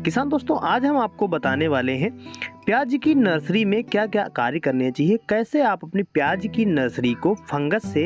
किसान दोस्तों, आज हम आपको बताने वाले हैं प्याज की नर्सरी में क्या क्या कार्य करने चाहिए, कैसे आप अपनी प्याज की नर्सरी को फंगस से,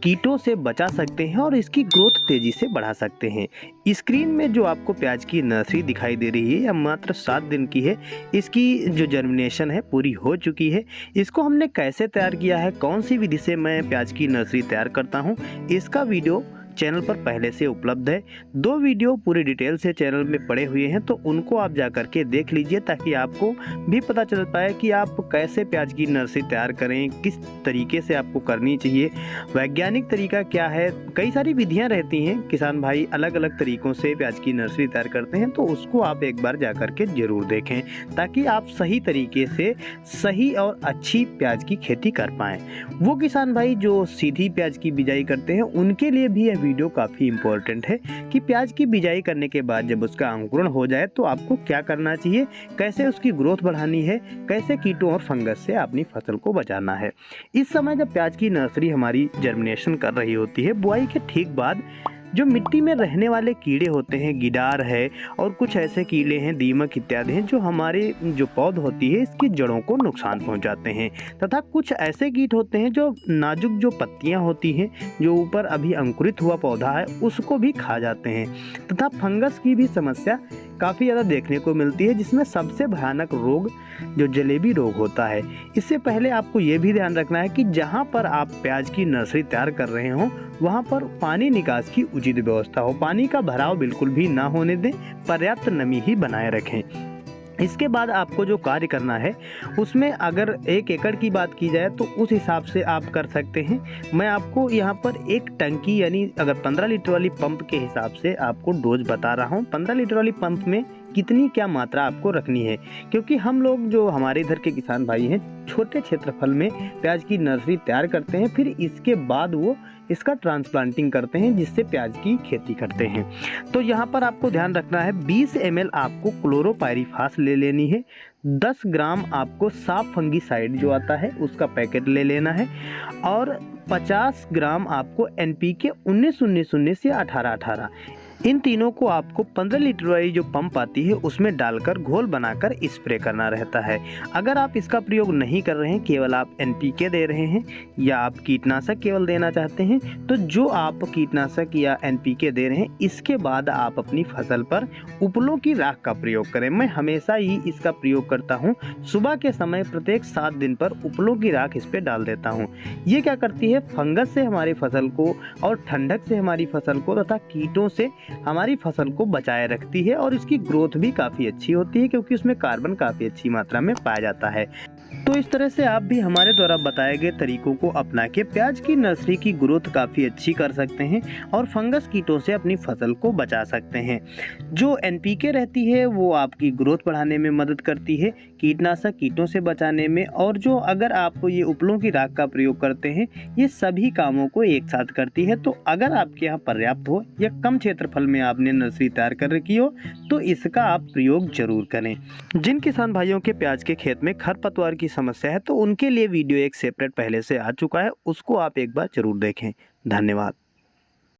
कीटों से बचा सकते हैं और इसकी ग्रोथ तेजी से बढ़ा सकते हैं। स्क्रीन में जो आपको प्याज की नर्सरी दिखाई दे रही है, यह मात्र 7 दिन की है। इसकी जो जर्मिनेशन है पूरी हो चुकी है। इसको हमने कैसे तैयार किया है, कौन सी विधि से मैं प्याज की नर्सरी तैयार करता हूँ, इसका वीडियो चैनल पर पहले से उपलब्ध है। 2 वीडियो पूरी डिटेल से चैनल में पड़े हुए हैं, तो उनको आप जा करके देख लीजिए ताकि आपको भी पता चल पाए कि आप कैसे प्याज की नर्सरी तैयार करें, किस तरीके से आपको करनी चाहिए, वैज्ञानिक तरीका क्या है। कई सारी विधियां रहती हैं, किसान भाई अलग अलग तरीकों से प्याज की नर्सरी तैयार करते हैं, तो उसको आप एक बार जा करके ज़रूर देखें ताकि आप सही तरीके से सही और अच्छी प्याज की खेती कर पाएँ। वो किसान भाई जो सीधी प्याज की बिजाई करते हैं, उनके लिए भी यह वीडियो काफ़ी इम्पोर्टेंट है कि प्याज की बिजाई करने के बाद जब उसका अंकुरण हो जाए तो आपको क्या करना चाहिए, कैसे उसकी ग्रोथ बढ़ानी है, कैसे कीटों और फंगस से अपनी फसल को बचाना है। इस समय जब प्याज की नर्सरी हमारी जर्मिनेशन कर रही होती है, बुआई के ठीक बाद जो मिट्टी में रहने वाले कीड़े होते हैं, गिडार है और कुछ ऐसे कीड़े हैं, दीमक इत्यादि हैं, जो हमारे जो पौध होती है इसकी जड़ों को नुकसान पहुंचाते हैं। तथा कुछ ऐसे कीट होते हैं जो नाजुक जो पत्तियां होती हैं, जो ऊपर अभी अंकुरित हुआ पौधा है, उसको भी खा जाते हैं। तथा फंगस की भी समस्या काफ़ी ज़्यादा देखने को मिलती है, जिसमें सबसे भयानक रोग जो जलेबी रोग होता है। इससे पहले आपको ये भी ध्यान रखना है कि जहाँ पर आप प्याज की नर्सरी तैयार कर रहे हों, वहाँ पर पानी निकास की उचित व्यवस्था हो। पानी का भराव बिल्कुल भी ना होने दें, पर्याप्त नमी ही बनाए रखें। इसके बाद आपको जो कार्य करना है उसमें अगर 1 एकड़ की बात की जाए तो उस हिसाब से आप कर सकते हैं। मैं आपको यहाँ पर एक टंकी यानी अगर 15 लीटर वाली पंप के हिसाब से आपको डोज बता रहा हूँ। 15 लीटर वाली पंप में कितनी क्या मात्रा आपको रखनी है, क्योंकि हम लोग जो हमारे इधर के किसान भाई हैं छोटे क्षेत्रफल में प्याज की नर्सरी तैयार करते हैं, फिर इसके बाद वो इसका ट्रांसप्लांटिंग करते हैं, जिससे प्याज की खेती करते हैं। तो यहाँ पर आपको ध्यान रखना है 20 ml आपको क्लोरोपाइरीफास ले लेनी है, 10 ग्राम आपको साफ फंगीसाइड जो आता है उसका पैकेट ले लेना है और 50 ग्राम आपको NPK 19-19-19 या 18-18, इन तीनों को आपको 15 लीटर वाली जो पंप आती है उसमें डालकर घोल बनाकर स्प्रे करना रहता है। अगर आप इसका प्रयोग नहीं कर रहे हैं, केवल आप NPK दे रहे हैं या आप कीटनाशक केवल देना चाहते हैं, तो जो आप कीटनाशक या NPK दे रहे हैं इसके बाद आप अपनी फसल पर उपलों की राख का प्रयोग करें। मैं हमेशा ही इसका प्रयोग करता हूँ, सुबह के समय प्रत्येक 7 दिन पर उपलों की राख इस पर डाल देता हूँ। ये क्या करती है, फंगस से हमारी फसल को और ठंडक से हमारी फसल को तथा कीटों से हमारी फसल को बचाए रखती है और इसकी ग्रोथ भी काफ़ी अच्छी होती है, क्योंकि उसमें कार्बन काफ़ी अच्छी मात्रा में पाया जाता है। तो इस तरह से आप भी हमारे द्वारा बताए गए तरीकों को अपना के प्याज की नर्सरी की ग्रोथ काफ़ी अच्छी कर सकते हैं और फंगस कीटों से अपनी फसल को बचा सकते हैं। जो NPK रहती है वो आपकी ग्रोथ बढ़ाने में मदद करती है, कीटनाशक कीटों से बचाने में, और जो अगर आप ये उपलों की राख का प्रयोग करते हैं, ये सभी कामों को एक साथ करती है। तो अगर आपके यहाँ पर्याप्त हो या कम क्षेत्रफल में आपने नर्सरी तैयार कर रखी हो तो इसका आप प्रयोग जरूर करें। जिन किसान भाइयों के प्याज के खेत में खरपतवार की समस्या है तो उनके लिए वीडियो एक सेपरेट पहले से आ चुका है, उसको आप एक बार जरूर देखें। धन्यवाद।